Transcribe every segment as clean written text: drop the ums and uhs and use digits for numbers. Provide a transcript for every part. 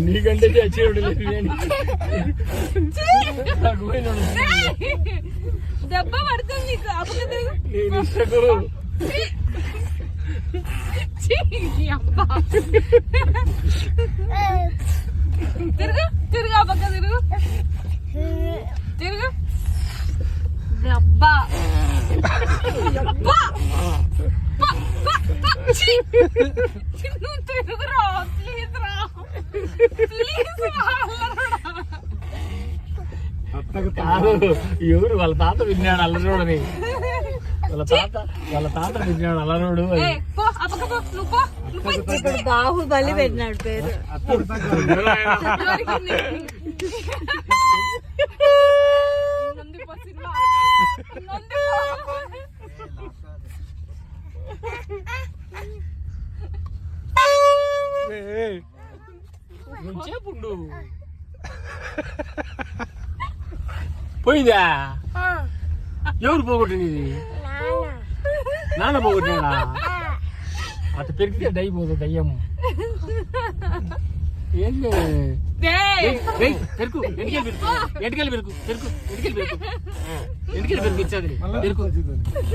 నీకంటే చచ్చినోడు బిర్యానీ దెబ్బ పడుతుంది నీకు అప్పుడు నేను ఇష్టకు తిరుగు తిరుగు ఆ పక్క తిరుగు తిరుగు దెబ్బా నువ్వు తిరుగురా ప్లీజ్ రా ప్లీజ్ ఎవరు వాళ్ళ తాత విన్నాడు అల్లరోడని వాళ్ళ తాత విన్నాడు అల్లరోడు ఇప్పుడు బాహుబలి పెట్టినాడు పేరు చెప్పుండు పోయిందా ఎవరు పోగొట్టింది నాన్న పోగొట్టినాడా అటు పెరిగితే దయ్యి పోదు దయ్యం ఏంటి పెరుకు ఎంటికెళ్ళి పెరుకు పెరుకు ఎంటికెళ్ళి పెరుకు ఎంటికెళ్ళి పెరుకు ఇచ్చేది పెరుకు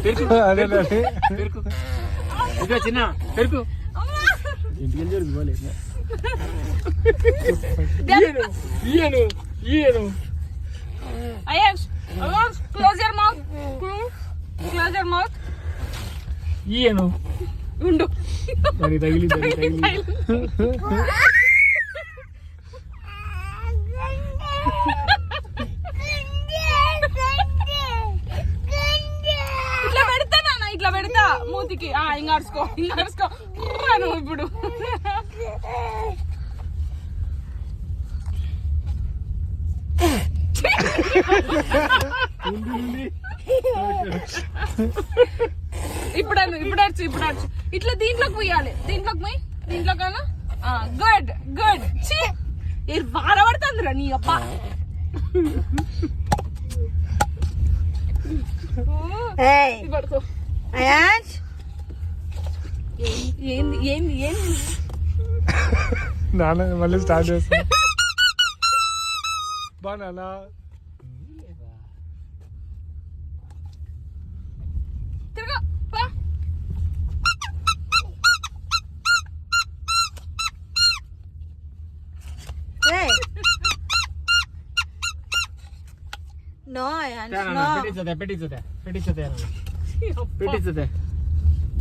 పెరుకు పెరుకు ఇంకా చిన్న పెరుకు ఇంటికెళ్ళి పెరుకు పోలేదు ఈయను ఈయను close your mouth close your mouth ఈయను ఉండు దాని తగిలి ఇట్లా పెడతా నాన్న ఇట్లా పెడతా మూతికి ఇంకా అడుచుకో నువ్వు ఇప్పుడు ఇప్పుడు అడుచు ఇట్లా దీంట్లోకి పోయాలి దీంట్లోకి పోయి దీంట్లో కన్నా గుడ్ గుడ్ వాడబడుతుందిరా నీ అప్ప పడుకో ఏంది ఏంది ఏంది నాన్న మళ్ళీ స్టార్ట్ చేస్తా బా నాన్న తిరగ పెట్టించదే